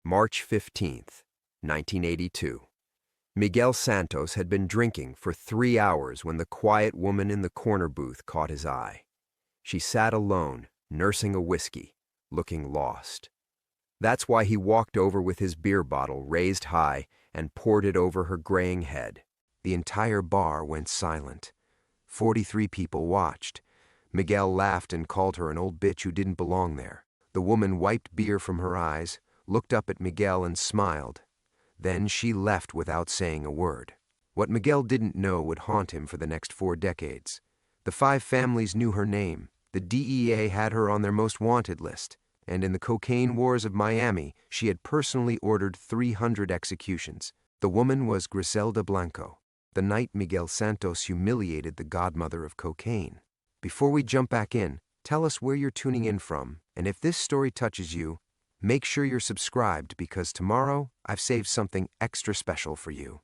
March 15th, 1982. Miguel Santos had been drinking for 3 hours when the quiet woman in the corner booth caught his eye. She sat alone, nursing a whiskey, looking lost. That's why he walked over with his beer bottle raised high and poured it over her graying head. The entire bar went silent. 43 people watched. Miguel laughed and called her an old bitch who didn't belong there. The woman wiped beer from her eyes, looked up at Miguel and smiled. Then she left without saying a word. What Miguel didn't know would haunt him for the next 4 decades. The 5 families knew her name. The DEA had her on their most wanted list. And in the cocaine wars of Miami, she had personally ordered 300 executions. The woman was Griselda Blanco, the night Miguel Santos humiliated the godmother of cocaine. Before we jump back in, tell us where you're tuning in from, and if this story touches you, make sure you're subscribed because tomorrow I've saved something extra special for you.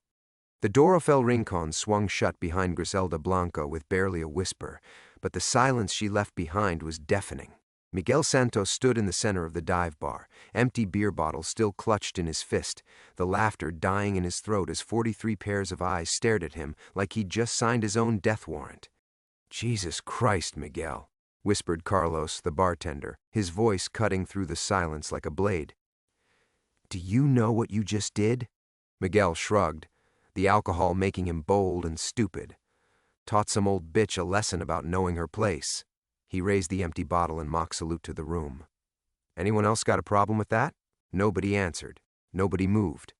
The door of El Rincon swung shut behind Griselda Blanco with barely a whisper, but the silence she left behind was deafening. Miguel Santos stood in the center of the dive bar, empty beer bottles still clutched in his fist, the laughter dying in his throat as 43 pairs of eyes stared at him like he'd just signed his own death warrant. "Jesus Christ, Miguel," whispered Carlos, the bartender, his voice cutting through the silence like a blade. "Do you know what you just did?" Miguel shrugged, the alcohol making him bold and stupid. Taught some old bitch a lesson about knowing her place. He raised the empty bottle in mock salute to the room. Anyone else got a problem with that? Nobody answered. Nobody moved.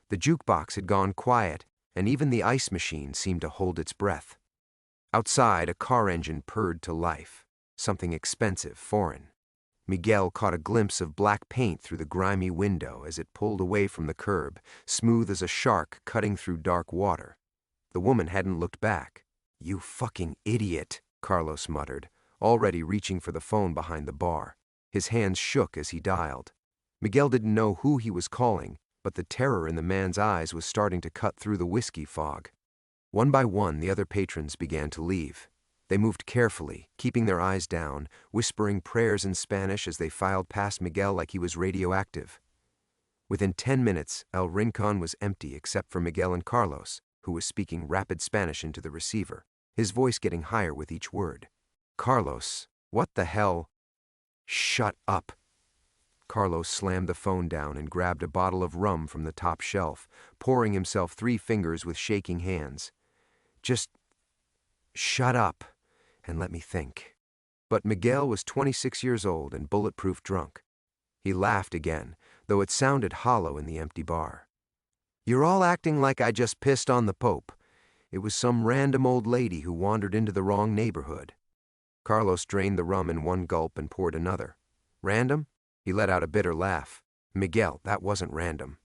The jukebox had gone quiet, and even the ice machine seemed to hold its breath. Outside, a car engine purred to life. Something expensive, foreign. Miguel caught a glimpse of black paint through the grimy window as it pulled away from the curb, smooth as a shark cutting through dark water. The woman hadn't looked back. "You fucking idiot," Carlos muttered, already reaching for the phone behind the bar. His hands shook as he dialed. Miguel didn't know who he was calling, but the terror in the man's eyes was starting to cut through the whiskey fog. One by one, the other patrons began to leave. They moved carefully, keeping their eyes down, whispering prayers in Spanish as they filed past Miguel like he was radioactive. Within 10 minutes, El Rincon was empty except for Miguel and Carlos, who was speaking rapid Spanish into the receiver, his voice getting higher with each word. "Carlos, what the hell?" "Shut up." Carlos slammed the phone down and grabbed a bottle of rum from the top shelf, pouring himself 3 fingers with shaking hands. "Just shut up and let me think." But Miguel was 26 years old and bulletproof drunk. He laughed again, though it sounded hollow in the empty bar. "You're all acting like I just pissed on the Pope. It was some random old lady who wandered into the wrong neighborhood." Carlos drained the rum in one gulp and poured another. "Random?" He let out a bitter laugh. "Miguel, that wasn't random.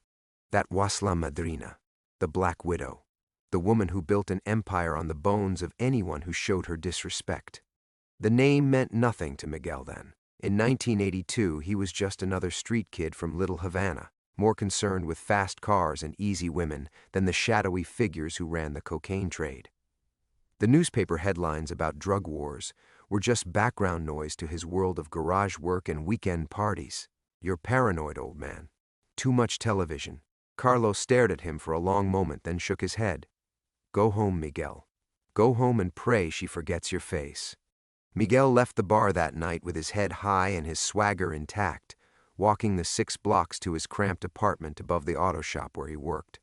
That was la madrina, the Black Widow, the woman who built an empire on the bones of anyone who showed her disrespect." The name meant nothing to Miguel then. In 1982, he was just another street kid from Little Havana, more concerned with fast cars and easy women than the shadowy figures who ran the cocaine trade. The newspaper headlines about drug wars were just background noise to his world of garage work and weekend parties. "You're paranoid, old man. Too much television." Carlos stared at him for a long moment, then shook his head. "Go home, Miguel. Go home and pray she forgets your face." Miguel left the bar that night with his head high and his swagger intact, walking the 6 blocks to his cramped apartment above the auto shop where he worked.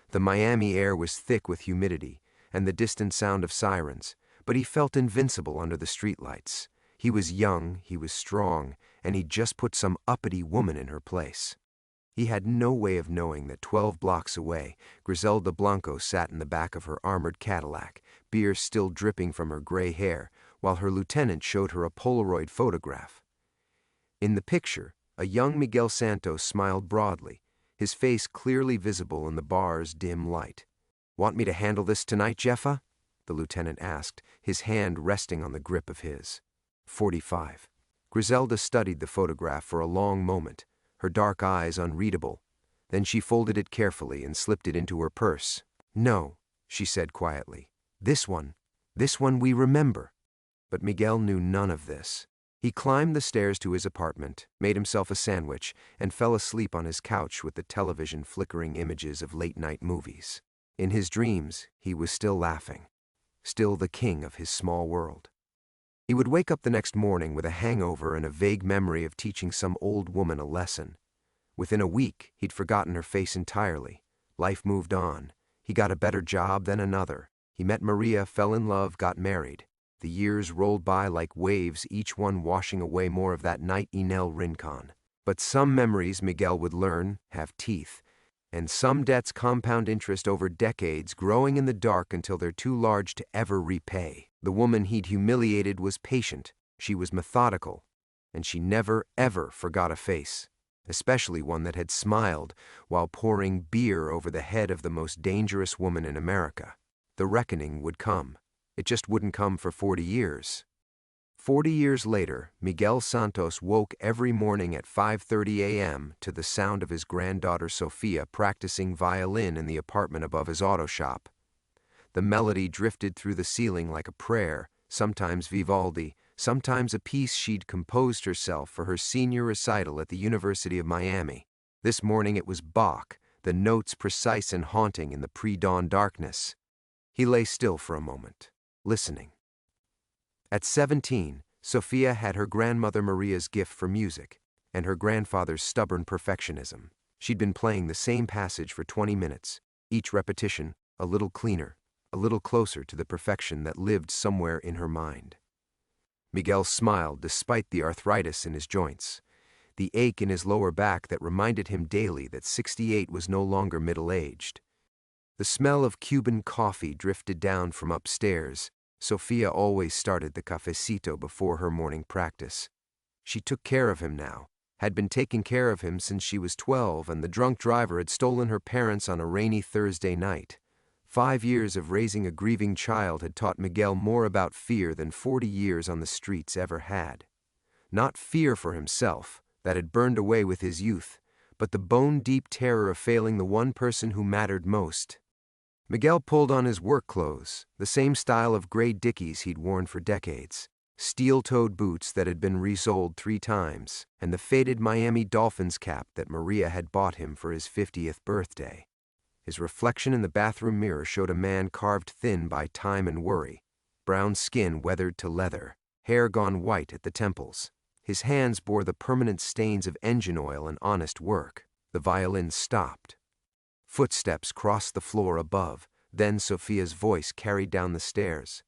The Miami air was thick with humidity and the distant sound of sirens, but he felt invincible under the streetlights. He was young, he was strong, and he'd just put some uppity woman in her place. He had no way of knowing that 12 blocks away, Griselda Blanco sat in the back of her armored Cadillac, beer still dripping from her gray hair, while her lieutenant showed her a Polaroid photograph. In the picture, a young Miguel Santos smiled broadly, his face clearly visible in the bar's dim light. "Want me to handle this tonight, Jeffa?" the lieutenant asked, his hand resting on the grip of his. 45. Griselda studied the photograph for a long moment, her dark eyes unreadable. Then she folded it carefully and slipped it into her purse. "No," she said quietly. This one we remember." But Miguel knew none of this. He climbed the stairs to his apartment, made himself a sandwich, and fell asleep on his couch with the television flickering images of late-night movies. In his dreams, he was still laughing, still the king of his small world. He would wake up the next morning with a hangover and a vague memory of teaching some old woman a lesson. Within a week, he'd forgotten her face entirely. Life moved on. He got a better job, then another. He met Maria, fell in love, got married. The years rolled by like waves, each one washing away more of that night in El Rincon. But some memories, Miguel would learn, have teeth, and some debts compound interest over decades, growing in the dark until they're too large to ever repay. The woman he'd humiliated was patient, she was methodical, and she never, ever forgot a face, especially one that had smiled while pouring beer over the head of the most dangerous woman in America. The reckoning would come. It just wouldn't come for 40 years. 40 years later, Miguel Santos woke every morning at 5:30 a.m. to the sound of his granddaughter Sofia practicing violin in the apartment above his auto shop. The melody drifted through the ceiling like a prayer, sometimes Vivaldi, sometimes a piece she'd composed herself for her senior recital at the University of Miami. This morning it was Bach, the notes precise and haunting in the pre-dawn darkness. He lay still for a moment, listening. At 17, Sofia had her grandmother Maria's gift for music and her grandfather's stubborn perfectionism. She'd been playing the same passage for 20 minutes, each repetition a little cleaner, a little closer to the perfection that lived somewhere in her mind. Miguel smiled despite the arthritis in his joints, the ache in his lower back that reminded him daily that 68 was no longer middle-aged. The smell of Cuban coffee drifted down from upstairs. Sofia always started the cafecito before her morning practice. She took care of him now, had been taking care of him since she was 12, and the drunk driver had stolen her parents on a rainy Thursday night. 5 years of raising a grieving child had taught Miguel more about fear than 40 years on the streets ever had. Not fear for himself, that had burned away with his youth, but the bone-deep terror of failing the one person who mattered most. Miguel pulled on his work clothes, the same style of gray Dickies he'd worn for decades, steel-toed boots that had been resoled 3 times, and the faded Miami Dolphins cap that Maria had bought him for his 50th birthday. His reflection in the bathroom mirror showed a man carved thin by time and worry, brown skin weathered to leather, hair gone white at the temples. His hands bore the permanent stains of engine oil and honest work. The violin stopped. Footsteps crossed the floor above, then Sofia's voice carried down the stairs.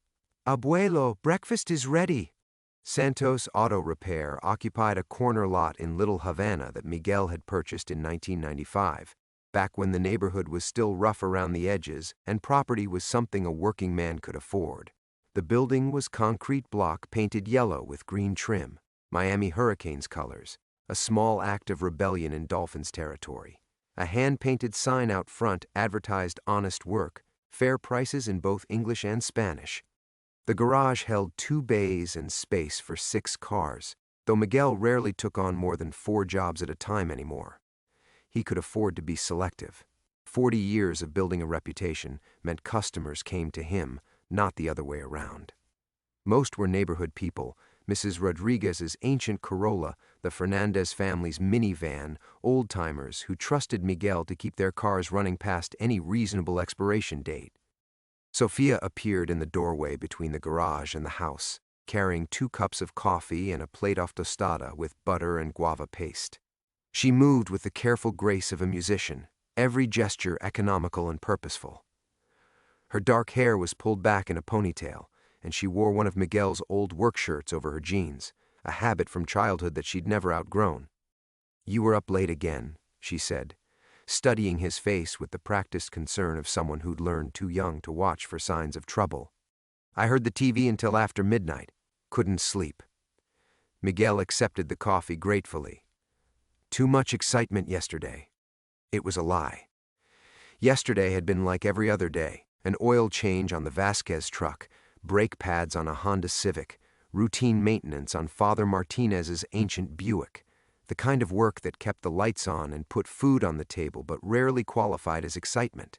"Abuelo, breakfast is ready." Santos Auto Repair occupied a corner lot in Little Havana that Miguel had purchased in 1995, back when the neighborhood was still rough around the edges and property was something a working man could afford. The building was concrete block painted yellow with green trim, Miami Hurricanes colors, a small act of rebellion in Dolphins territory. A hand-painted sign out front advertised honest work, fair prices in both English and Spanish. The garage held 2 bays and space for 6 cars, though Miguel rarely took on more than 4 jobs at a time anymore. He could afford to be selective. 40 years of building a reputation meant customers came to him, not the other way around. Most were neighborhood people, Mrs. Rodriguez's ancient Corolla, the Fernandez family's minivan, old-timers who trusted Miguel to keep their cars running past any reasonable expiration date. Sofia appeared in the doorway between the garage and the house, carrying 2 cups of coffee and a plate of tostada with butter and guava paste. She moved with the careful grace of a musician, every gesture economical and purposeful. Her dark hair was pulled back in a ponytail, and she wore one of Miguel's old work shirts over her jeans, a habit from childhood that she'd never outgrown. "You were up late again," she said, studying his face with the practiced concern of someone who'd learned too young to watch for signs of trouble. "I heard the TV until after midnight. Couldn't sleep." Miguel accepted the coffee gratefully. "Too much excitement yesterday." It was a lie. Yesterday had been like every other day, an oil change on the Vasquez truck, brake pads on a Honda Civic, routine maintenance on Father Martinez's ancient Buick, the kind of work that kept the lights on and put food on the table but rarely qualified as excitement.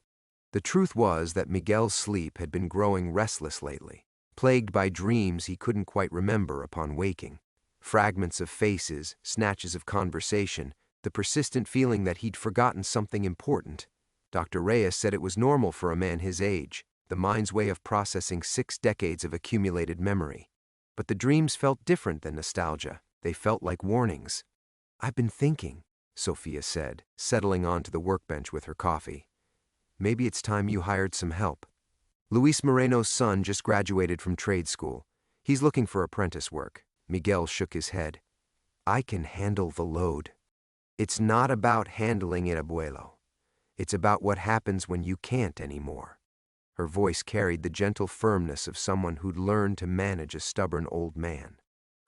The truth was that Miguel's sleep had been growing restless lately, plagued by dreams he couldn't quite remember upon waking. Fragments of faces, snatches of conversation, the persistent feeling that he'd forgotten something important. Dr. Reyes said it was normal for a man his age, the mind's way of processing 6 decades of accumulated memory. But the dreams felt different than nostalgia. They felt like warnings. "I've been thinking," Sophia said, settling onto the workbench with her coffee. "Maybe it's time you hired some help. Luis Moreno's son just graduated from trade school. He's looking for apprentice work." Miguel shook his head. "I can handle the load." "It's not about handling it, abuelo. It's about what happens when you can't anymore." Her voice carried the gentle firmness of someone who'd learned to manage a stubborn old man.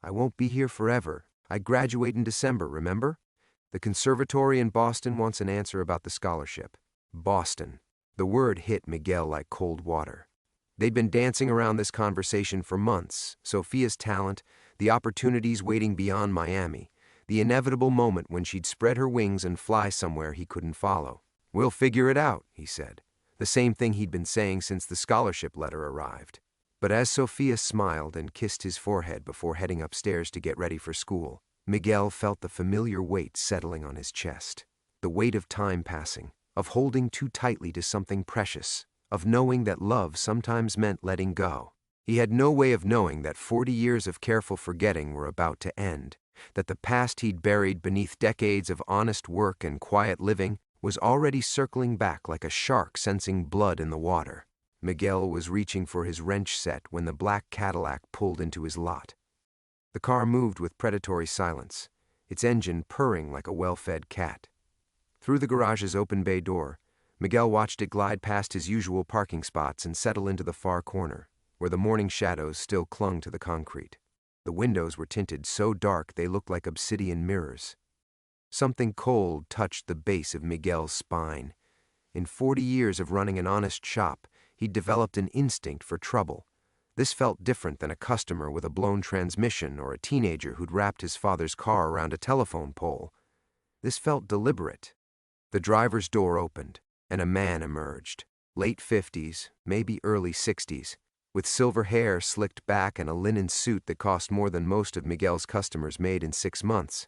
"I won't be here forever. I graduate in December, remember? The conservatory in Boston wants an answer about the scholarship." Boston. The word hit Miguel like cold water. They'd been dancing around this conversation for months. Sophia's talent, the opportunities waiting beyond Miami, the inevitable moment when she'd spread her wings and fly somewhere he couldn't follow. "We'll figure it out," he said, the same thing he'd been saying since the scholarship letter arrived. But as Sophia smiled and kissed his forehead before heading upstairs to get ready for school, Miguel felt the familiar weight settling on his chest. The weight of time passing, of holding too tightly to something precious, of knowing that love sometimes meant letting go. He had no way of knowing that 40 years of careful forgetting were about to end, that the past he'd buried beneath decades of honest work and quiet living was already circling back like a shark sensing blood in the water. Miguel was reaching for his wrench set when the black Cadillac pulled into his lot. The car moved with predatory silence, its engine purring like a well-fed cat. Through the garage's open bay door, Miguel watched it glide past his usual parking spots and settle into the far corner, where the morning shadows still clung to the concrete. The windows were tinted so dark they looked like obsidian mirrors. Something cold touched the base of Miguel's spine. In 40 years of running an honest shop, he'd developed an instinct for trouble. This felt different than a customer with a blown transmission or a teenager who'd wrapped his father's car around a telephone pole. This felt deliberate. The driver's door opened, and a man emerged, late 50s, maybe early 60s, with silver hair slicked back and a linen suit that cost more than most of Miguel's customers made in 6 months.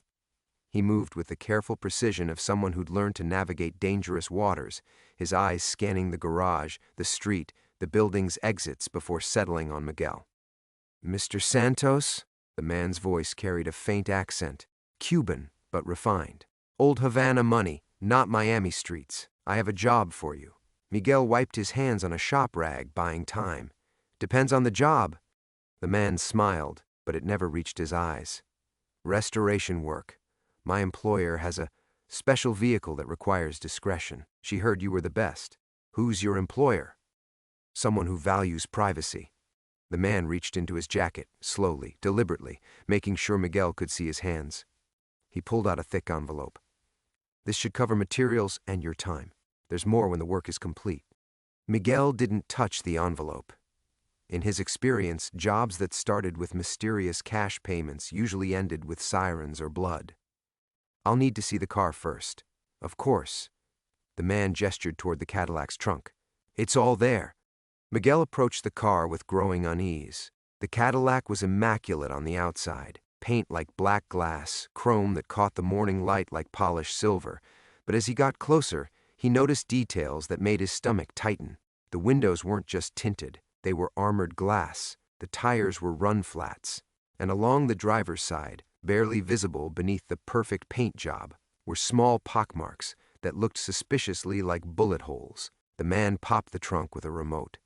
He moved with the careful precision of someone who'd learned to navigate dangerous waters, his eyes scanning the garage, the street, the building's exits before settling on Miguel. "Mr. Santos?" The man's voice carried a faint accent, Cuban but refined. "Old Havana money, not Miami streets. I have a job for you." Miguel wiped his hands on a shop rag, buying time. "Depends on the job." The man smiled, but it never reached his eyes. "Restoration work. My employer has a special vehicle that requires discretion. She heard you were the best." "Who's your employer?" "Someone who values privacy." The man reached into his jacket, slowly, deliberately, making sure Miguel could see his hands. He pulled out a thick envelope. "This should cover materials and your time. There's more when the work is complete." Miguel didn't touch the envelope. In his experience, jobs that started with mysterious cash payments usually ended with sirens or blood. "I'll need to see the car first." "Of course." The man gestured toward the Cadillac's trunk. "It's all there." Miguel approached the car with growing unease. The Cadillac was immaculate on the outside, paint like black glass, chrome that caught the morning light like polished silver. But as he got closer, he noticed details that made his stomach tighten. The windows weren't just tinted, they were armored glass. The tires were run flats. And along the driver's side, barely visible beneath the perfect paint job, were small pockmarks that looked suspiciously like bullet holes. The man popped the trunk with a remote.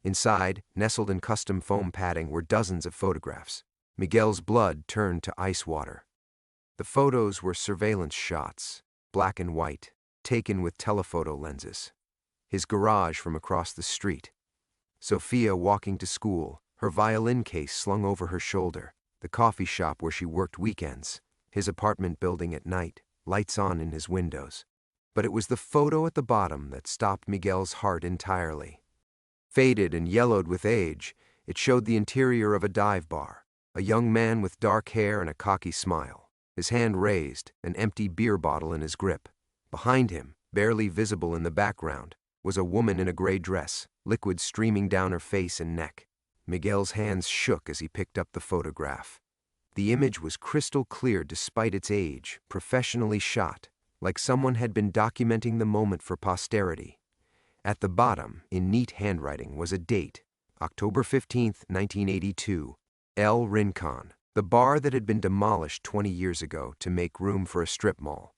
Inside, nestled in custom foam padding, were dozens of photographs. Miguel's blood turned to ice water. The photos were surveillance shots, black and white, taken with telephoto lenses. His garage from across the street. Sophia walking to school, her violin case slung over her shoulder. The coffee shop where she worked weekends. His apartment building at night, lights on in his windows. But it was the photo at the bottom that stopped Miguel's heart entirely. Faded and yellowed with age, it showed the interior of a dive bar. A young man with dark hair and a cocky smile. His hand raised, an empty beer bottle in his grip. Behind him, barely visible in the background, was a woman in a gray dress, liquid streaming down her face and neck. Miguel's hands shook as he picked up the photograph. The image was crystal clear despite its age, professionally shot, like someone had been documenting the moment for posterity. At the bottom, in neat handwriting, was a date, October 15th, 1982, El Rincon, the bar that had been demolished 20 years ago to make room for a strip mall.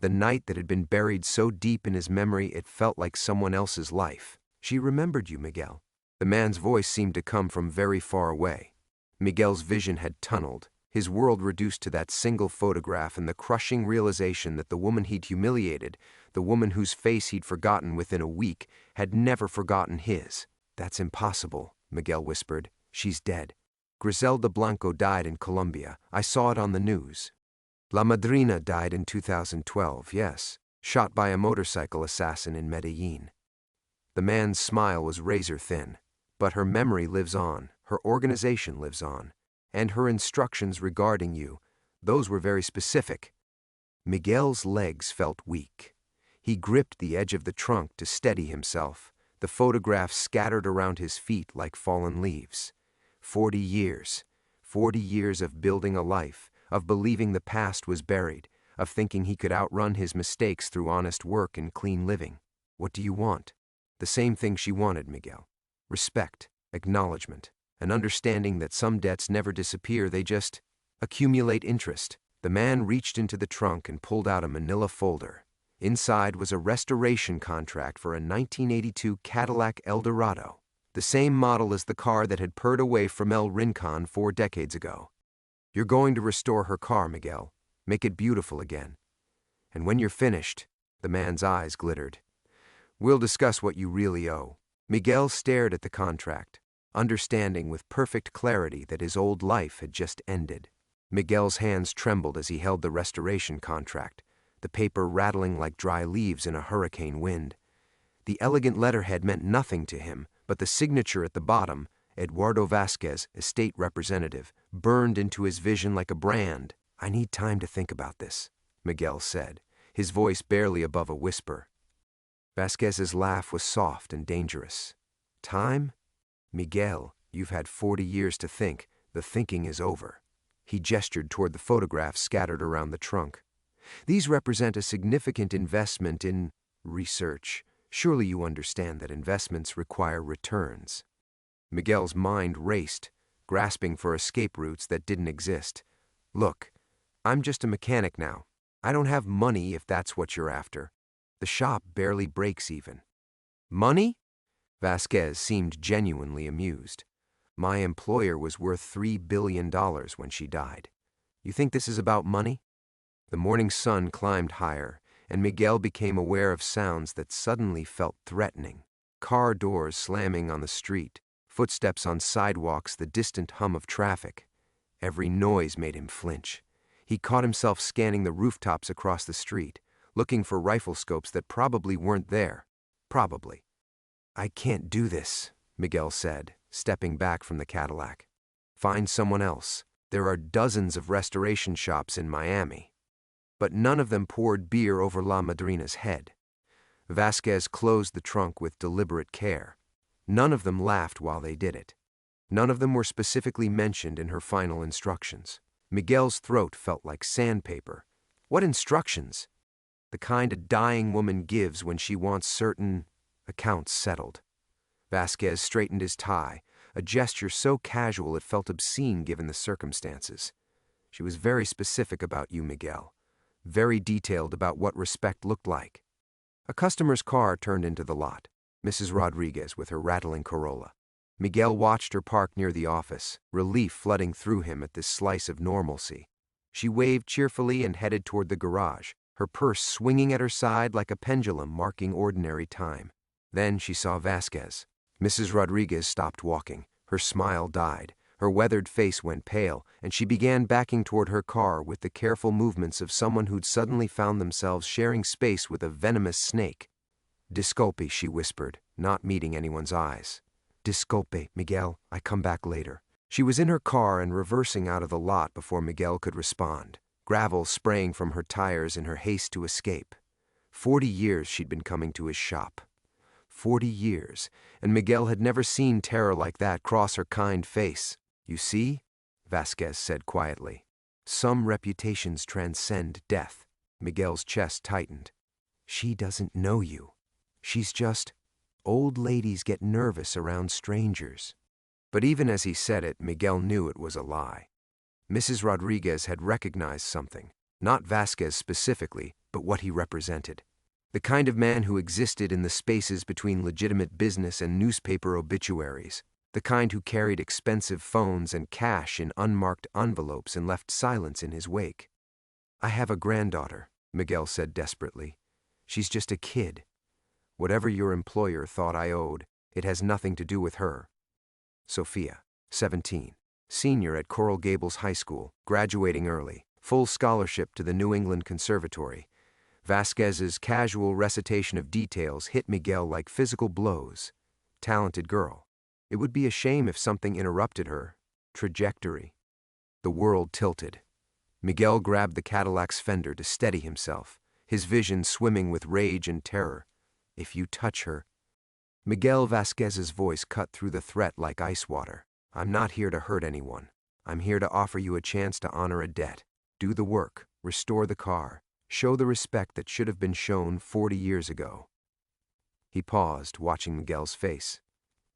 The night that had been buried so deep in his memory it felt like someone else's life. She remembered you, Miguel. The man's voice seemed to come from very far away. Miguel's vision had tunneled, his world reduced to that single photograph and the crushing realization that the woman he'd humiliated, the woman whose face he'd forgotten within a week, had never forgotten his. "That's impossible," Miguel whispered. "She's dead. Griselda Blanco died in Colombia. I saw it on the news. La Madrina died in 2012, yes, shot by a motorcycle assassin in Medellin." The man's smile was razor thin, but her memory lives on, her organization lives on, and her instructions regarding you, those were very specific. Miguel's legs felt weak. He gripped the edge of the trunk to steady himself, the photographs scattered around his feet like fallen leaves. 40 years of building a life, of believing the past was buried, of thinking he could outrun his mistakes through honest work and clean living. What do you want? The same thing she wanted, Miguel. Respect, acknowledgement, an understanding that some debts never disappear, they just accumulate interest. The man reached into the trunk and pulled out a manila folder. Inside was a restoration contract for a 1982 Cadillac Eldorado, the same model as the car that had purred away from El Rincon 4 decades ago. "You're going to restore her car, Miguel. Make it beautiful again. And when you're finished," the man's eyes glittered, "we'll discuss what you really owe." Miguel stared at the contract, understanding with perfect clarity that his old life had just ended. Miguel's hands trembled as he held the restoration contract, the paper rattling like dry leaves in a hurricane wind. The elegant letterhead meant nothing to him, but the signature at the bottom, Eduardo Vasquez, estate representative, burned into his vision like a brand. "I need time to think about this," Miguel said, his voice barely above a whisper. Vasquez's laugh was soft and dangerous. "Time? Miguel, you've had 40 years to think. The thinking is over." He gestured toward the photographs scattered around the trunk. "These represent a significant investment in research. Surely you understand that investments require returns." Miguel's mind raced, grasping for escape routes that didn't exist. "Look, I'm just a mechanic now. I don't have money if that's what you're after. The shop barely breaks even." "Money?" Vasquez seemed genuinely amused. "My employer was worth $3 billion when she died. You think this is about money?" The morning sun climbed higher, and Miguel became aware of sounds that suddenly felt threatening. Car doors slamming on the street, footsteps on sidewalks, the distant hum of traffic. Every noise made him flinch. He caught himself scanning the rooftops across the street, looking for rifle scopes that probably weren't there. Probably. "I can't do this," Miguel said, stepping back from the Cadillac. "Find someone else. There are dozens of restoration shops in Miami." But none of them poured beer over La Madrina's head. Vasquez closed the trunk with deliberate care. None of them laughed while they did it. None of them were specifically mentioned in her final instructions. Miguel's throat felt like sandpaper. What instructions? The kind a dying woman gives when she wants certain accounts settled. Vasquez straightened his tie, a gesture so casual it felt obscene given the circumstances. "She was very specific about you, Miguel. Very detailed about what respect looked like." A customer's car turned into the lot, Mrs. Rodriguez with her rattling Corolla. Miguel watched her park near the office, relief flooding through him at this slice of normalcy. She waved cheerfully and headed toward the garage, her purse swinging at her side like a pendulum marking ordinary time. Then she saw Vasquez. Mrs. Rodriguez stopped walking. Her smile died. Her weathered face went pale, and she began backing toward her car with the careful movements of someone who'd suddenly found themselves sharing space with a venomous snake. "Disculpe," she whispered, not meeting anyone's eyes. "Disculpe, Miguel. I come back later." She was in her car and reversing out of the lot before Miguel could respond, gravel spraying from her tires in her haste to escape. 40 years she'd been coming to his shop. 40 years, and Miguel had never seen terror like that cross her kind face. "You see?" Vasquez said quietly. Some reputations transcend death. Miguel's chest tightened. She doesn't know you. She's just... Old ladies get nervous around strangers. But even as he said it, Miguel knew it was a lie. Mrs. Rodriguez had recognized something, not Vasquez specifically, but what he represented. The kind of man who existed in the spaces between legitimate business and newspaper obituaries. The kind who carried expensive phones and cash in unmarked envelopes and left silence in his wake. I have a granddaughter, Miguel said desperately. She's just a kid. Whatever your employer thought I owed, it has nothing to do with her. Sophia, 17, senior at Coral Gables High School, graduating early, full scholarship to the New England Conservatory. Vasquez's casual recitation of details hit Miguel like physical blows. Talented girl. It would be a shame if something interrupted her trajectory. The world tilted. Miguel grabbed the Cadillac's fender to steady himself, his vision swimming with rage and terror. If you touch her... Miguel Vasquez's voice cut through the threat like ice water. I'm not here to hurt anyone. I'm here to offer you a chance to honor a debt. Do the work, restore the car, show the respect that should have been shown 40 years ago. He paused, watching Miguel's face.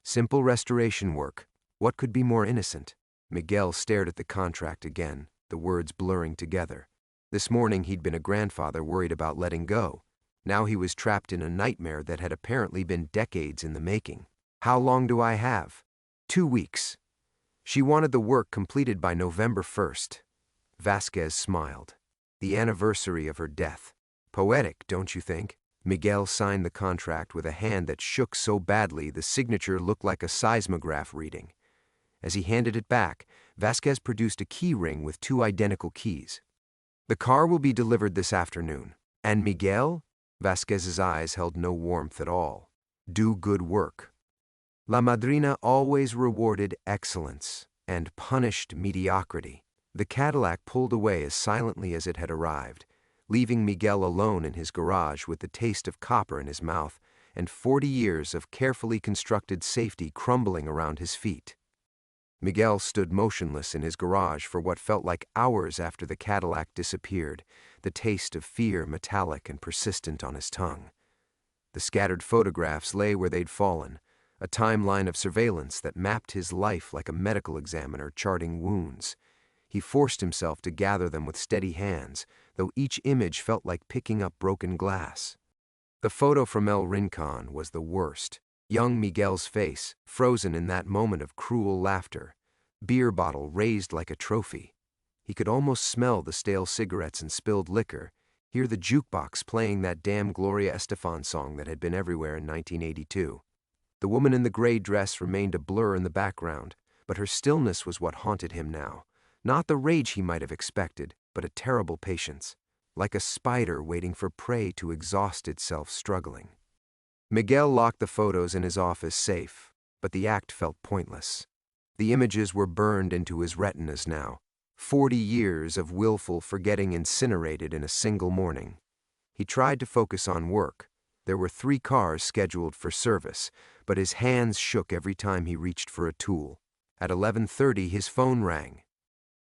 Simple restoration work. What could be more innocent? Miguel stared at the contract again, the words blurring together. This morning he'd been a grandfather worried about letting go. Now he was trapped in a nightmare that had apparently been decades in the making. How long do I have? 2 weeks. She wanted the work completed by November 1st. Vasquez smiled. The anniversary of her death. Poetic, don't you think? Miguel signed the contract with a hand that shook so badly the signature looked like a seismograph reading. As he handed it back, Vasquez produced a key ring with 2 identical keys. The car will be delivered this afternoon. And Miguel? Vasquez's eyes held no warmth at all. Do good work. La Madrina always rewarded excellence and punished mediocrity. The Cadillac pulled away as silently as it had arrived, leaving Miguel alone in his garage with the taste of copper in his mouth and 40 years of carefully constructed safety crumbling around his feet. Miguel stood motionless in his garage for what felt like hours after the Cadillac disappeared, the taste of fear metallic and persistent on his tongue. The scattered photographs lay where they'd fallen, a timeline of surveillance that mapped his life like a medical examiner charting wounds. He forced himself to gather them with steady hands, though each image felt like picking up broken glass. The photo from El Rincon was the worst. Young Miguel's face, frozen in that moment of cruel laughter. Beer bottle raised like a trophy. He could almost smell the stale cigarettes and spilled liquor, hear the jukebox playing that damn Gloria Estefan song that had been everywhere in 1982. The woman in the gray dress remained a blur in the background, but her stillness was what haunted him now. Not the rage he might have expected, but a terrible patience, like a spider waiting for prey to exhaust itself struggling. Miguel locked the photos in his office safe, but the act felt pointless. The images were burned into his retinas now, 40 years of willful forgetting incinerated in a single morning. He tried to focus on work. There were 3 cars scheduled for service, but his hands shook every time he reached for a tool. At 11:30, his phone rang.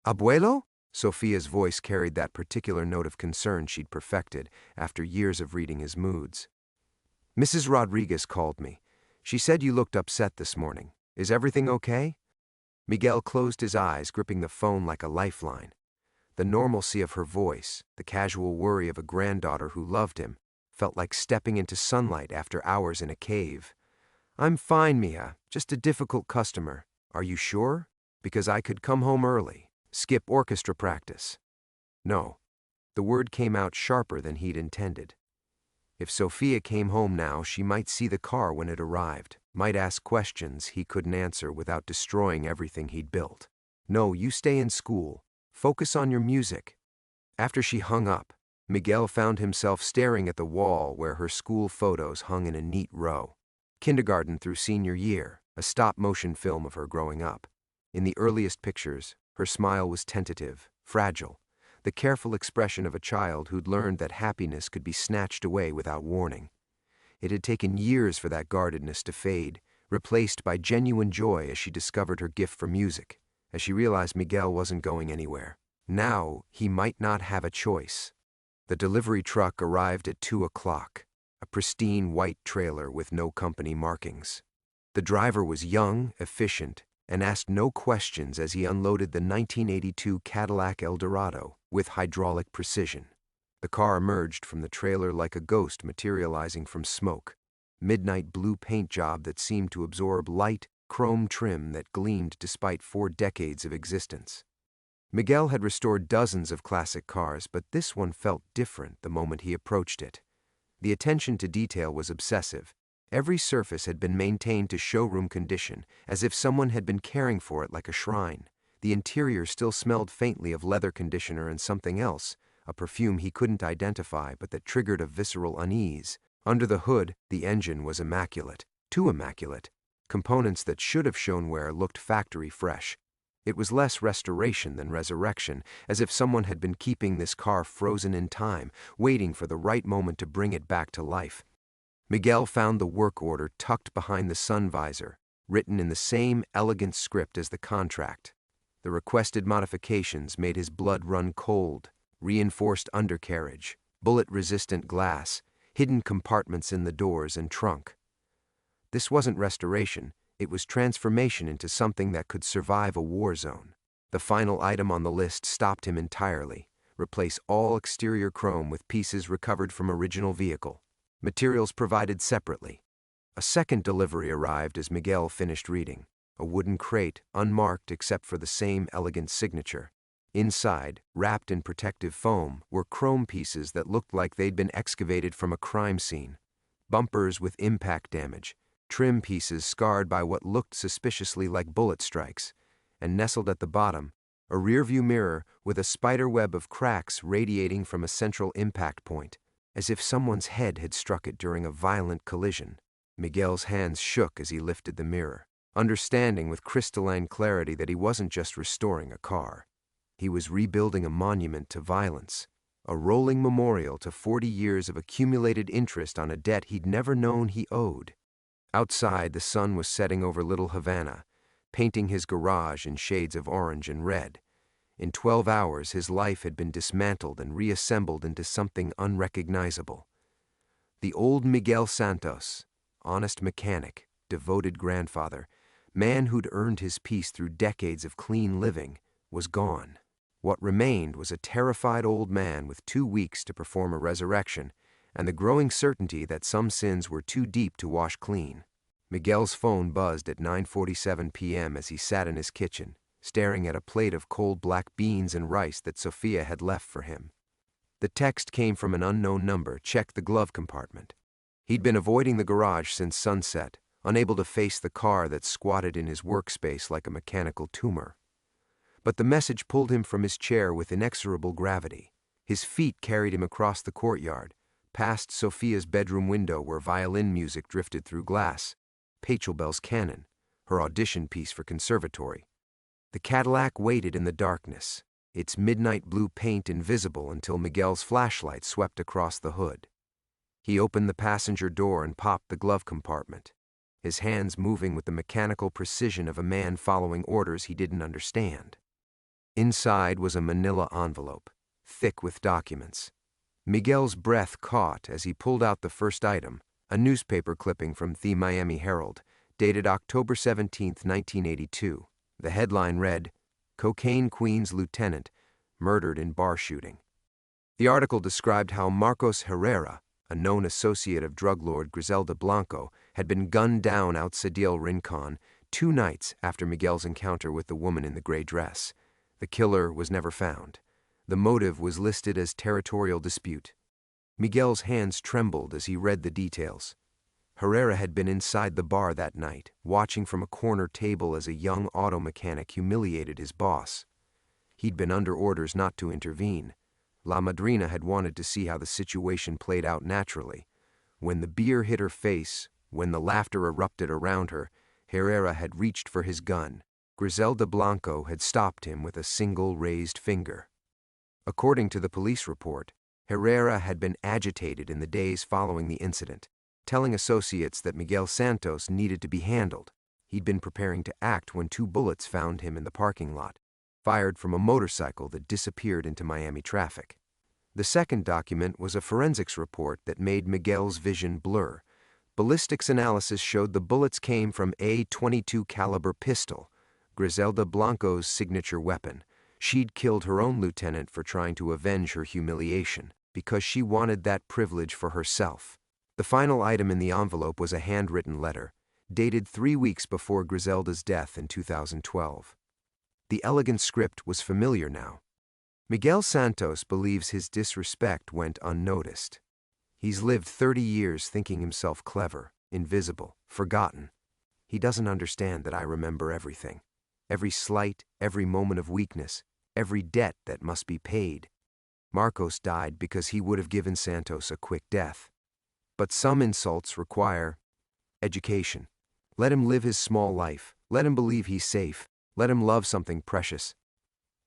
Abuelo? Sophia's voice carried that particular note of concern she'd perfected after years of reading his moods. Mrs. Rodriguez called me. She said you looked upset this morning. Is everything okay? Miguel closed his eyes, gripping the phone like a lifeline. The normalcy of her voice, the casual worry of a granddaughter who loved him, felt like stepping into sunlight after hours in a cave. I'm fine, Mia. Just a difficult customer. Are you sure? Because I could come home early. Skip orchestra practice. No. The word came out sharper than he'd intended. If Sophia came home now, she might see the car when it arrived, might ask questions he couldn't answer without destroying everything he'd built. No, you stay in school. Focus on your music. After she hung up, Miguel found himself staring at the wall where her school photos hung in a neat row. Kindergarten through senior year, a stop-motion film of her growing up. In the earliest pictures, her smile was tentative, fragile, the careful expression of a child who'd learned that happiness could be snatched away without warning. It had taken years for that guardedness to fade, replaced by genuine joy as she discovered her gift for music. as she realized Miguel wasn't going anywhere. Now, he might not have a choice. The delivery truck arrived at 2 o'clock, a pristine white trailer with no company markings. The driver was young, efficient, and asked no questions as he unloaded the 1982 Cadillac Eldorado with hydraulic precision. The car emerged from the trailer like a ghost materializing from smoke, midnight blue paint job that seemed to absorb light, chrome trim that gleamed despite 4 decades of existence. Miguel had restored dozens of classic cars, but this one felt different the moment he approached it. The attention to detail was obsessive. Every surface had been maintained to showroom condition, as if someone had been caring for it like a shrine. The interior still smelled faintly of leather conditioner and something else, a perfume he couldn't identify but that triggered a visceral unease. Under the hood, the engine was immaculate, too immaculate. Components that should have shown wear looked factory fresh. It was less restoration than resurrection, as if someone had been keeping this car frozen in time, waiting for the right moment to bring it back to life. Miguel found the work order tucked behind the sun visor, written in the same elegant script as the contract. The requested modifications made his blood run cold: reinforced undercarriage, bullet-resistant glass, hidden compartments in the doors and trunk. This wasn't restoration. It was transformation into something that could survive a war zone. The final item on the list stopped him entirely: replace all exterior chrome with pieces recovered from original vehicle. Materials provided separately. A second delivery arrived as Miguel finished reading. A wooden crate, unmarked except for the same elegant signature. Inside, wrapped in protective foam, were chrome pieces that looked like they'd been excavated from a crime scene. Bumpers with impact damage, trim pieces scarred by what looked suspiciously like bullet strikes, and nestled at the bottom, a rearview mirror with a spider web of cracks radiating from a central impact point, as if someone's head had struck it during a violent collision. Miguel's hands shook as he lifted the mirror, understanding with crystalline clarity that he wasn't just restoring a car. He was rebuilding a monument to violence, a rolling memorial to 40 years of accumulated interest on a debt he'd never known he owed. Outside, the sun was setting over Little Havana, painting his garage in shades of orange and red. In 12 hours, his life had been dismantled and reassembled into something unrecognizable. The old Miguel Santos, honest mechanic, devoted grandfather, man who'd earned his peace through decades of clean living, was gone. What remained was a terrified old man with 2 weeks to perform a resurrection, and the growing certainty that some sins were too deep to wash clean. Miguel's phone buzzed at 9:47 p.m. as he sat in his kitchen, staring at a plate of cold black beans and rice that Sophia had left for him. The text came from an unknown number: check the glove compartment. He'd been avoiding the garage since sunset, unable to face the car that squatted in his workspace like a mechanical tumor. But the message pulled him from his chair with inexorable gravity. His feet carried him across the courtyard, past Sophia's bedroom window where violin music drifted through glass, Pachelbel's Canon, her audition piece for conservatory. The Cadillac waited in the darkness, its midnight blue paint invisible until Miguel's flashlight swept across the hood. He opened the passenger door and popped the glove compartment, his hands moving with the mechanical precision of a man following orders he didn't understand. Inside was a manila envelope, thick with documents. Miguel's breath caught as he pulled out the first item, a newspaper clipping from the Miami Herald, dated October 17, 1982. The headline read, "Cocaine Queen's Lieutenant, Murdered in Bar Shooting." The article described how Marcos Herrera, a known associate of drug lord Griselda Blanco, had been gunned down outside El Rincon 2 nights after Miguel's encounter with the woman in the gray dress. The killer was never found. The motive was listed as territorial dispute. Miguel's hands trembled as he read the details. Herrera had been inside the bar that night, watching from a corner table as a young auto mechanic humiliated his boss. He'd been under orders not to intervene. La Madrina had wanted to see how the situation played out naturally. When the beer hit her face, when the laughter erupted around her, Herrera had reached for his gun. Griselda Blanco had stopped him with a single raised finger. According to the police report, Herrera had been agitated in the days following the incident, telling associates that Miguel Santos needed to be handled. He'd been preparing to act when 2 bullets found him in the parking lot, fired from a motorcycle that disappeared into Miami traffic. The second document was a forensics report that made Miguel's vision blur. Ballistics analysis showed the bullets came from a .22 caliber pistol, Griselda Blanco's signature weapon. She'd killed her own lieutenant for trying to avenge her humiliation, because she wanted that privilege for herself. The final item in the envelope was a handwritten letter, dated 3 weeks before Griselda's death in 2012. The elegant script was familiar now. Miguel Santos believes his disrespect went unnoticed. He's lived 30 years thinking himself clever, invisible, forgotten. He doesn't understand that I remember everything. Every slight, every moment of weakness, every debt that must be paid. Marcos died because he would have given Santos a quick death. But some insults require education. Let him live his small life. Let him believe he's safe. Let him love something precious.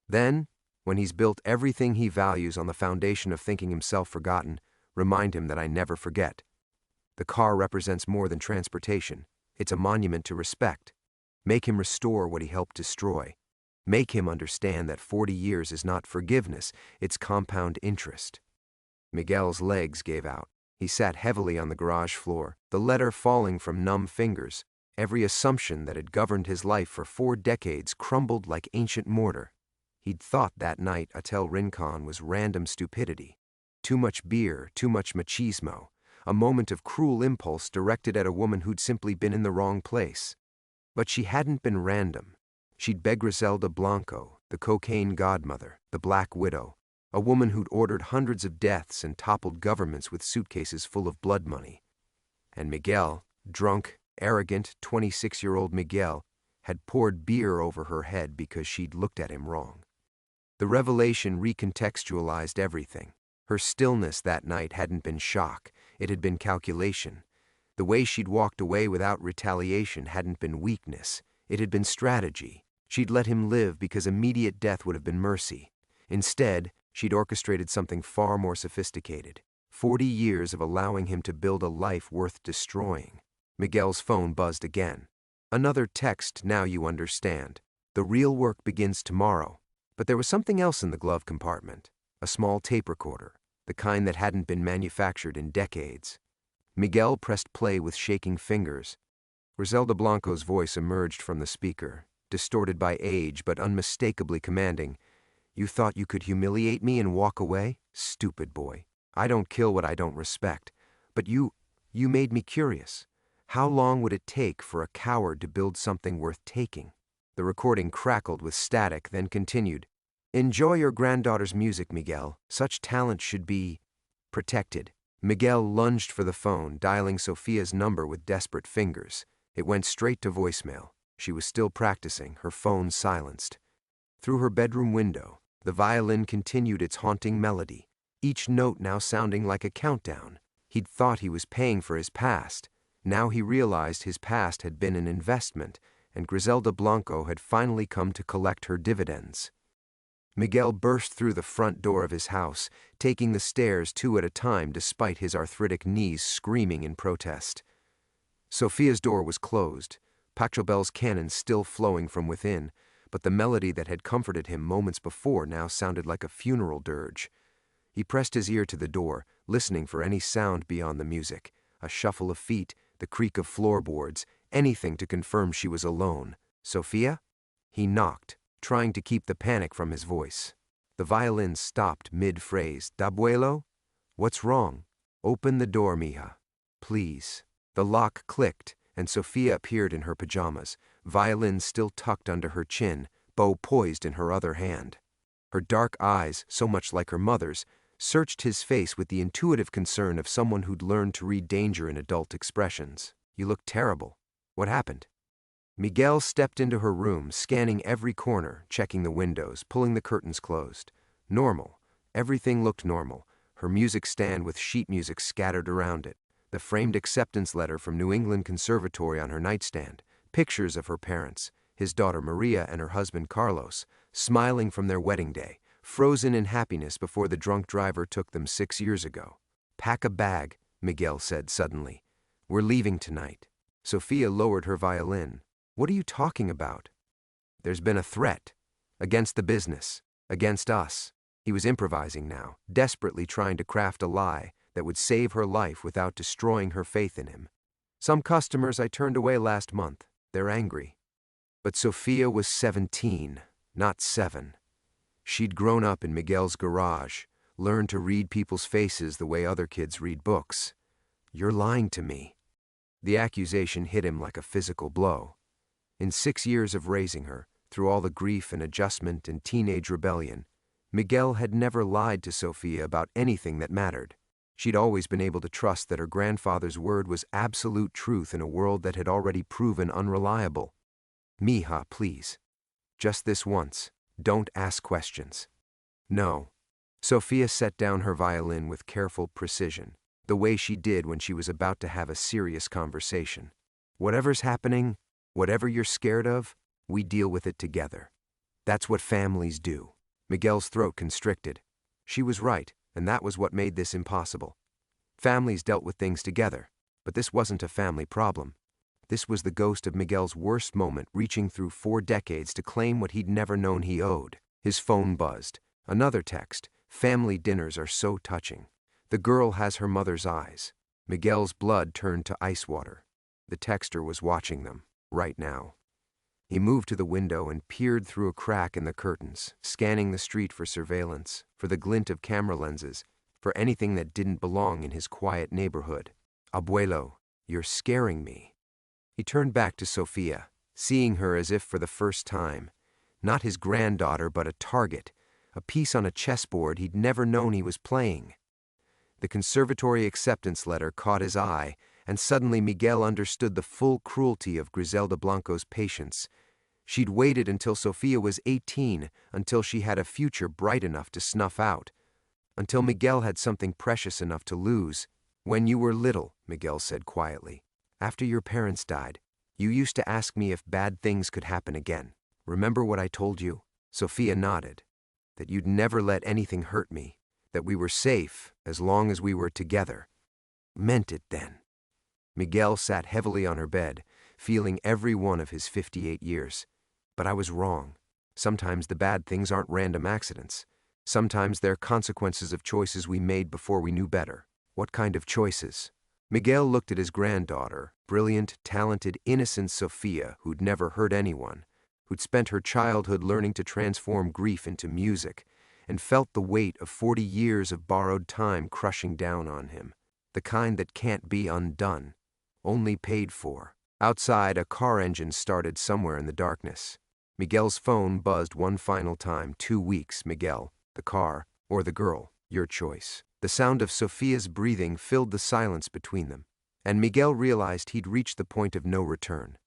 Then, when he's built everything he values on the foundation of thinking himself forgotten, remind him that I never forget. The car represents more than transportation. It's a monument to respect. Make him restore what he helped destroy. Make him understand that 40 years is not forgiveness, it's compound interest. Miguel's legs gave out. He sat heavily on the garage floor, the letter falling from numb fingers. Every assumption that had governed his life for 4 decades crumbled like ancient mortar. He'd thought that night Hotel Rincon was random stupidity. Too much beer, too much machismo. A moment of cruel impulse directed at a woman who'd simply been in the wrong place. But she hadn't been random. She'd begged Griselda Blanco, the cocaine godmother, the Black Widow, a woman who'd ordered hundreds of deaths and toppled governments with suitcases full of blood money. And Miguel, drunk, arrogant, 26-year-old Miguel, had poured beer over her head because she'd looked at him wrong. The revelation recontextualized everything. Her stillness that night hadn't been shock, it had been calculation. The way she'd walked away without retaliation hadn't been weakness, it had been strategy. She'd let him live because immediate death would have been mercy. Instead, she'd orchestrated something far more sophisticated. 40 years of allowing him to build a life worth destroying. Miguel's phone buzzed again. Another text, now you understand. The real work begins tomorrow. But there was something else in the glove compartment. A small tape recorder, the kind that hadn't been manufactured in decades. Miguel pressed play with shaking fingers. Griselda Blanco's voice emerged from the speaker, distorted by age but unmistakably commanding. You thought you could humiliate me and walk away? Stupid boy. I don't kill what I don't respect. But you made me curious. How long would it take for a coward to build something worth taking? The recording crackled with static, then continued. Enjoy your granddaughter's music, Miguel. Such talent should be protected. Miguel lunged for the phone, dialing Sophia's number with desperate fingers. It went straight to voicemail. She was still practicing, her phone silenced. Through her bedroom window, the violin continued its haunting melody, each note now sounding like a countdown. He'd thought he was paying for his past. Now he realized his past had been an investment, and Griselda Blanco had finally come to collect her dividends. Miguel burst through the front door of his house, taking the stairs 2 at a time despite his arthritic knees screaming in protest. Sophia's door was closed, Pachelbel's cannon still flowing from within, but the melody that had comforted him moments before now sounded like a funeral dirge. He pressed his ear to the door, listening for any sound beyond the music, a shuffle of feet, the creak of floorboards, anything to confirm she was alone. Sophia? He knocked, trying to keep the panic from his voice. The violin stopped mid-phrase. Abuelo? What's wrong? Open the door, mija. Please. The lock clicked, and Sophia appeared in her pajamas, violin still tucked under her chin, bow poised in her other hand. Her dark eyes, so much like her mother's, searched his face with the intuitive concern of someone who'd learned to read danger in adult expressions. You look terrible. What happened? Miguel stepped into her room, scanning every corner, checking the windows, pulling the curtains closed. Normal. Everything looked normal. Her music stand with sheet music scattered around it. The framed acceptance letter from New England Conservatory on her nightstand. Pictures of her parents, his daughter Maria and her husband Carlos, smiling from their wedding day, frozen in happiness before the drunk driver took them 6 years ago. Pack a bag, Miguel said suddenly. We're leaving tonight. Sophia lowered her violin. What are you talking about? There's been a threat. Against the business. Against us. He was improvising now, desperately trying to craft a lie that would save her life without destroying her faith in him. Some customers I turned away last month. They're angry. But Sophia was 17, not 7. She'd grown up in Miguel's garage, learned to read people's faces the way other kids read books. You're lying to me. The accusation hit him like a physical blow. In 6 years of raising her, through all the grief and adjustment and teenage rebellion, Miguel had never lied to Sophia about anything that mattered. She'd always been able to trust that her grandfather's word was absolute truth in a world that had already proven unreliable. Mija, please. Just this once. Don't ask questions. No. Sophia set down her violin with careful precision, the way she did when she was about to have a serious conversation. Whatever's happening, whatever you're scared of, we deal with it together. That's what families do. Miguel's throat constricted. She was right, and that was what made this impossible. Families dealt with things together, but this wasn't a family problem. This was the ghost of Miguel's worst moment reaching through 4 decades to claim what he'd never known he owed. His phone buzzed. Another text. Family dinners are so touching. The girl has her mother's eyes. Miguel's blood turned to ice water. The texter was watching them, right now. He moved to the window and peered through a crack in the curtains, scanning the street for surveillance, for the glint of camera lenses, for anything that didn't belong in his quiet neighborhood. Abuelo, you're scaring me. He turned back to Sophia, seeing her as if for the first time. Not his granddaughter, but a target, a piece on a chessboard he'd never known he was playing. The conservatory acceptance letter caught his eye, and suddenly Miguel understood the full cruelty of Griselda Blanco's patience. She'd waited until Sophia was 18, until she had a future bright enough to snuff out, until Miguel had something precious enough to lose. When you were little, Miguel said quietly, after your parents died, you used to ask me if bad things could happen again. Remember what I told you? Sophia nodded. That you'd never let anything hurt me, that we were safe as long as we were together. Meant it then. Miguel sat heavily on her bed, feeling every one of his 58 years. But I was wrong. Sometimes the bad things aren't random accidents. Sometimes they're consequences of choices we made before we knew better. What kind of choices? Miguel looked at his granddaughter, brilliant, talented, innocent Sophia, who'd never hurt anyone, who'd spent her childhood learning to transform grief into music, and felt the weight of 40 years of borrowed time crushing down on him, the kind that can't be undone, only paid for. Outside, a car engine started somewhere in the darkness. Miguel's phone buzzed one final time. 2 weeks, Miguel. The car, or the girl, your choice. The sound of Sophia's breathing filled the silence between them, and Miguel realized he'd reached the point of no return.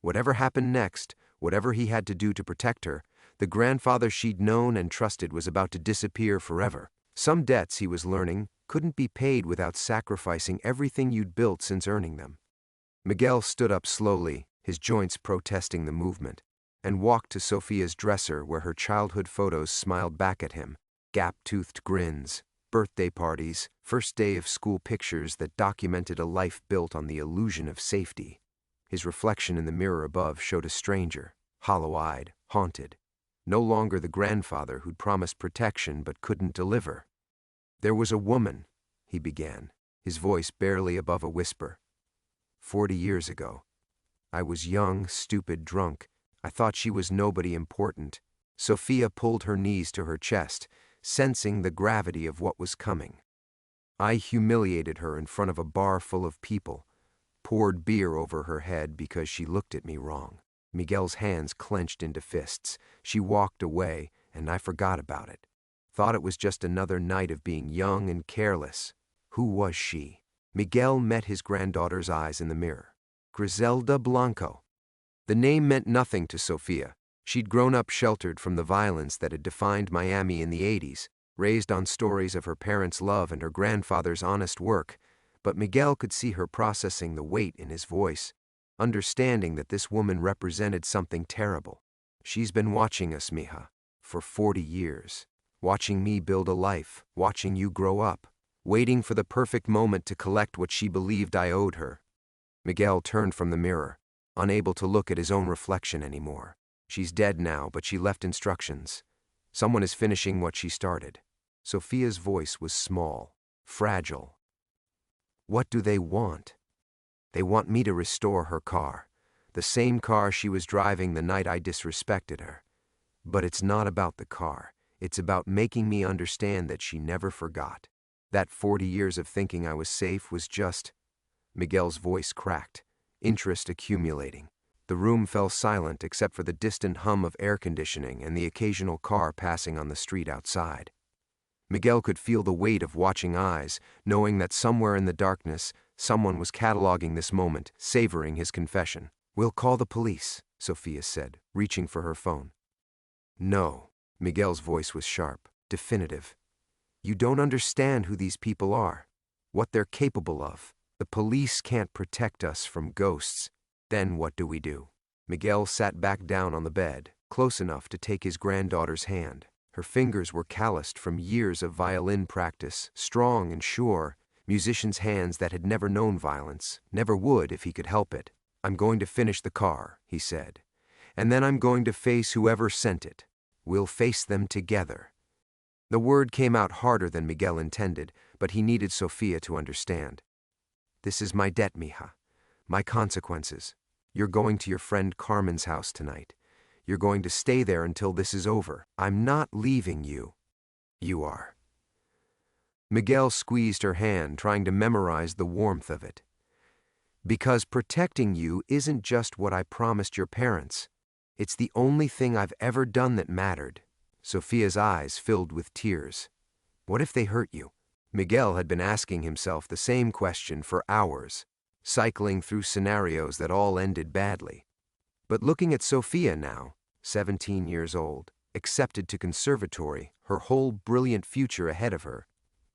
Whatever happened next, whatever he had to do to protect her, the grandfather she'd known and trusted was about to disappear forever. Some debts, he was learning, couldn't be paid without sacrificing everything you'd built since earning them. Miguel stood up slowly, his joints protesting the movement, and walked to Sophia's dresser where her childhood photos smiled back at him, gap-toothed grins, birthday parties, first day of school pictures that documented a life built on the illusion of safety. His reflection in the mirror above showed a stranger, hollow-eyed, haunted, no longer the grandfather who'd promised protection but couldn't deliver. There was a woman, he began, his voice barely above a whisper. 40 years ago. I was young, stupid, drunk. I thought she was nobody important. Sophia pulled her knees to her chest, sensing the gravity of what was coming. I humiliated her in front of a bar full of people, poured beer over her head because she looked at me wrong. Miguel's hands clenched into fists. She walked away, and I forgot about it. Thought it was just another night of being young and careless. Who was she? Miguel met his granddaughter's eyes in the mirror. Griselda Blanco. The name meant nothing to Sophia. She'd grown up sheltered from the violence that had defined Miami in the 80s, raised on stories of her parents' love and her grandfather's honest work. But Miguel could see her processing the weight in his voice, understanding that this woman represented something terrible. She's been watching us, Mija, for 40 years. Watching me build a life, watching you grow up, waiting for the perfect moment to collect what she believed I owed her. Miguel turned from the mirror. unable to look at his own reflection anymore. She's dead now, but she left instructions. Someone is finishing what she started. Sophia's voice was small, fragile. What do they want? They want me to restore her car, the same car she was driving the night I disrespected her. But it's not about the car. It's about making me understand that she never forgot. That 40 years of thinking I was safe was just... Miguel's voice cracked, interest accumulating. The room fell silent except for the distant hum of air conditioning and the occasional car passing on the street outside. Miguel could feel the weight of watching eyes, knowing that somewhere in the darkness, someone was cataloging this moment, savoring his confession. "We'll call the police," Sophia said, reaching for her phone. "No." Miguel's voice was sharp, definitive. "You don't understand who these people are, what they're capable of. The police can't protect us from ghosts. Then what do we do?" Miguel sat back down on the bed, close enough to take his granddaughter's hand. Her fingers were calloused from years of violin practice, strong and sure, musicians' hands that had never known violence, never would if he could help it. "I'm going to finish the car," he said, "and then I'm going to face whoever sent it. We'll face them together." The word came out harder than Miguel intended, but he needed Sophia to understand. "This is my debt, mija. My consequences. You're going to your friend Carmen's house tonight. You're going to stay there until this is over. I'm not leaving you. You are." Miguel squeezed her hand, trying to memorize the warmth of it. "Because protecting you isn't just what I promised your parents. It's the only thing I've ever done that mattered." Sophia's eyes filled with tears. "What if they hurt you?" Miguel had been asking himself the same question for hours, cycling through scenarios that all ended badly. But looking at Sophia now, 17 years old, accepted to conservatory, her whole brilliant future ahead of her,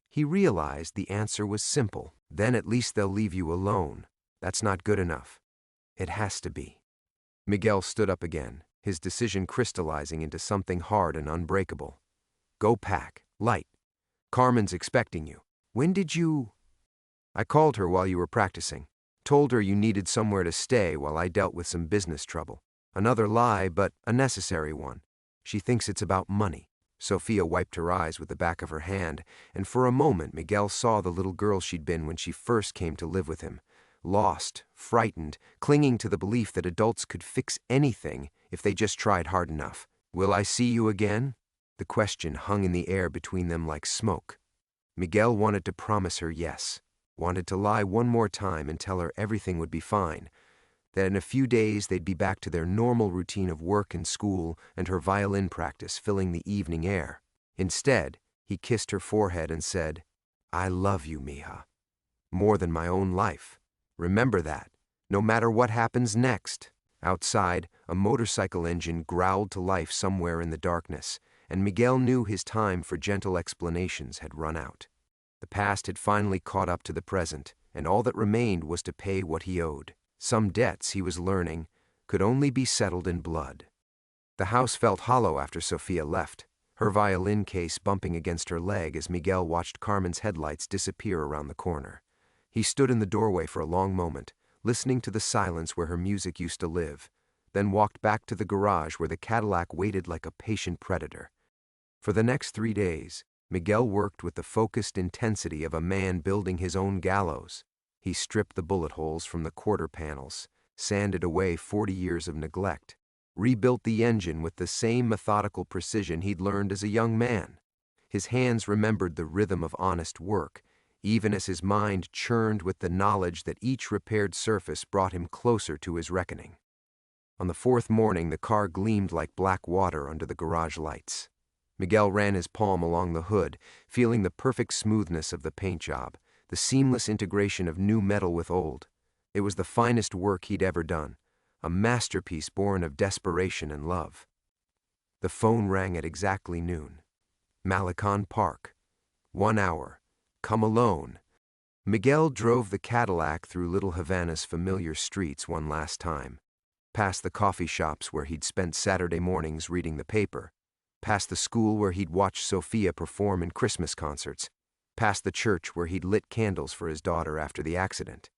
he realized the answer was simple. Then at least they'll leave you alone. That's not good enough. It has to be. Miguel stood up again, his decision crystallizing into something hard and unbreakable. "Go pack. Light. Carmen's expecting you." "When did you—" "I called her while you were practicing. Told her you needed somewhere to stay while I dealt with some business trouble. Another lie, but a necessary one. She thinks it's about money." Sophia wiped her eyes with the back of her hand, and for a moment Miguel saw the little girl she'd been when she first came to live with him. Lost, frightened, clinging to the belief that adults could fix anything if they just tried hard enough. "Will I see you again?" The question hung in the air between them like smoke. Miguel wanted to promise her yes, wanted to lie one more time and tell her everything would be fine, that in a few days they'd be back to their normal routine of work and school and her violin practice filling the evening air. Instead, he kissed her forehead and said, "I love you, mija. More than my own life. Remember that, no matter what happens next." Outside, a motorcycle engine growled to life somewhere in the darkness, and Miguel knew his time for gentle explanations had run out. The past had finally caught up to the present, and all that remained was to pay what he owed. Some debts, he was learning, could only be settled in blood. The house felt hollow after Sophia left, her violin case bumping against her leg as Miguel watched Carmen's headlights disappear around the corner. He stood in the doorway for a long moment, listening to the silence where her music used to live, then walked back to the garage where the Cadillac waited like a patient predator. For the next 3 days, Miguel worked with the focused intensity of a man building his own gallows. He stripped the bullet holes from the quarter panels, sanded away 40 years of neglect, rebuilt the engine with the same methodical precision he'd learned as a young man. His hands remembered the rhythm of honest work, even as his mind churned with the knowledge that each repaired surface brought him closer to his reckoning. On the 4th morning, the car gleamed like black water under the garage lights. Miguel ran his palm along the hood, feeling the perfect smoothness of the paint job, the seamless integration of new metal with old. It was the finest work he'd ever done, a masterpiece born of desperation and love. The phone rang at exactly noon. Malecon Park. 1 hour. Come alone. Miguel drove the Cadillac through Little Havana's familiar streets one last time, past the coffee shops where he'd spent Saturday mornings reading the paper, past the school where he'd watched Sophia perform in Christmas concerts, past the church where he'd lit candles for his daughter after the accident.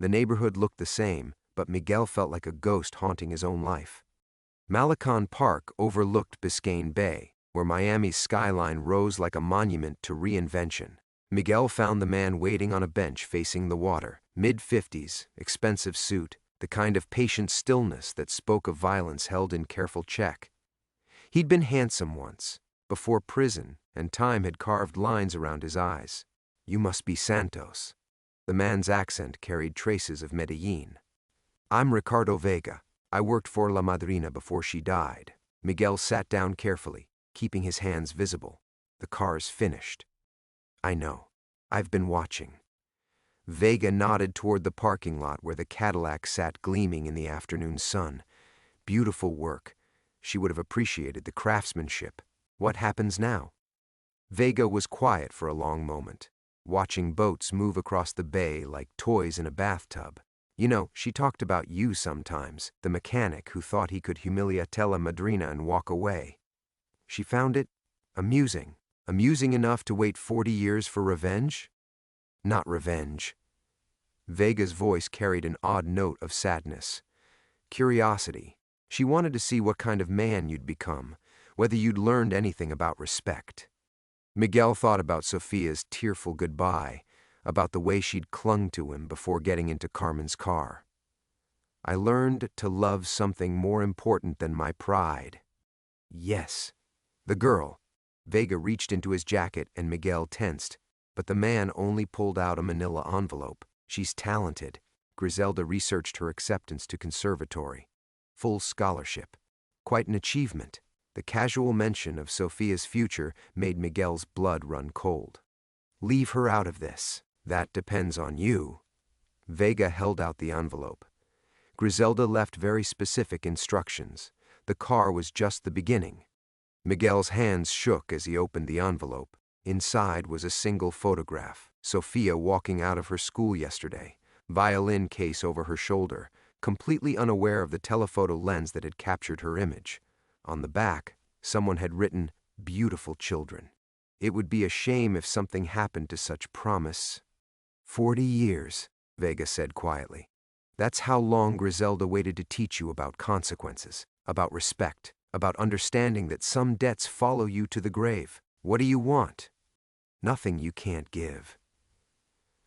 The neighborhood looked the same, but Miguel felt like a ghost haunting his own life. Malecon Park overlooked Biscayne Bay, where Miami's skyline rose like a monument to reinvention. Miguel found the man waiting on a bench facing the water, mid-50s, expensive suit, the kind of patient stillness that spoke of violence held in careful check. He'd been handsome once, before prison, and time had carved lines around his eyes. "You must be Santos." The man's accent carried traces of Medellin. "I'm Ricardo Vega. I worked for La Madrina before she died." Miguel sat down carefully, keeping his hands visible. "The car's finished." "I know. I've been watching." Vega nodded toward the parking lot where the Cadillac sat gleaming in the afternoon sun. Beautiful work. She would have appreciated the craftsmanship. "What happens now?" Vega was quiet for a long moment, watching boats move across the bay like toys in a bathtub. "You know, she talked about you sometimes, the mechanic who thought he could humiliate La Madrina and walk away. She found it amusing. Amusing enough to wait 40 years for revenge?" "Not revenge." Vega's voice carried an odd note of sadness. "Curiosity. She wanted to see what kind of man you'd become, whether you'd learned anything about respect." Miguel thought about Sofia's tearful goodbye, about the way she'd clung to him before getting into Carmen's car. "I learned to love something more important than my pride." Yes. The girl. Vega reached into his jacket and Miguel tensed, but the man only pulled out a manila envelope. "She's talented." Griselda researched her acceptance to conservatory. Full scholarship. Quite an achievement. The casual mention of Sofia's future made Miguel's blood run cold. "Leave her out of this." "That depends on you." Vega held out the envelope. Griselda left very specific instructions. The car was just the beginning. Miguel's hands shook as he opened the envelope. Inside was a single photograph. Sofia walking out of her school yesterday, violin case over her shoulder, completely unaware of the telephoto lens that had captured her image. On the back, someone had written, "Beautiful children." It would be a shame if something happened to such promise. 40 years, Vega said quietly. That's how long Griselda waited to teach you about consequences, about respect, about understanding that some debts follow you to the grave. What do you want? Nothing you can't give.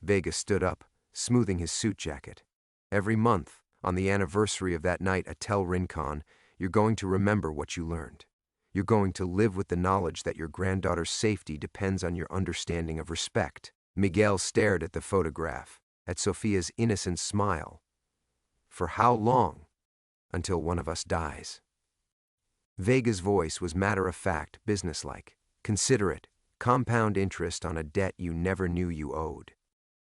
Vega stood up, smoothing his suit jacket. Every month, on the anniversary of that night at Tel Rincon, you're going to remember what you learned. You're going to live with the knowledge that your granddaughter's safety depends on your understanding of respect. Miguel stared at the photograph, at Sofia's innocent smile. For how long? Until one of us dies. Vega's voice was matter-of-fact, businesslike, considerate, compound interest on a debt you never knew you owed.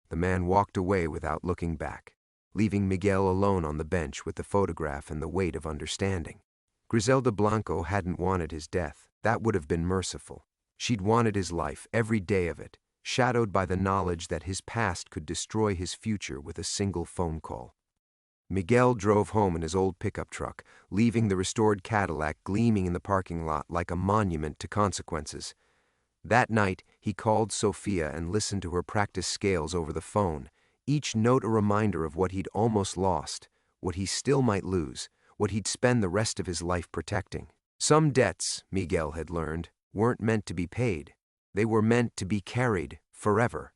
The man walked away without looking back, leaving Miguel alone on the bench with the photograph and the weight of understanding. Griselda Blanco hadn't wanted his death. That would have been merciful. She'd wanted his life, every day of it, shadowed by the knowledge that his past could destroy his future with a single phone call. Miguel drove home in his old pickup truck, leaving the restored Cadillac gleaming in the parking lot like a monument to consequences. That night, he called Sofia and listened to her practice scales over the phone, each note a reminder of what he'd almost lost, what he still might lose, what he'd spend the rest of his life protecting. Some debts, Miguel had learned, weren't meant to be paid. They were meant to be carried forever.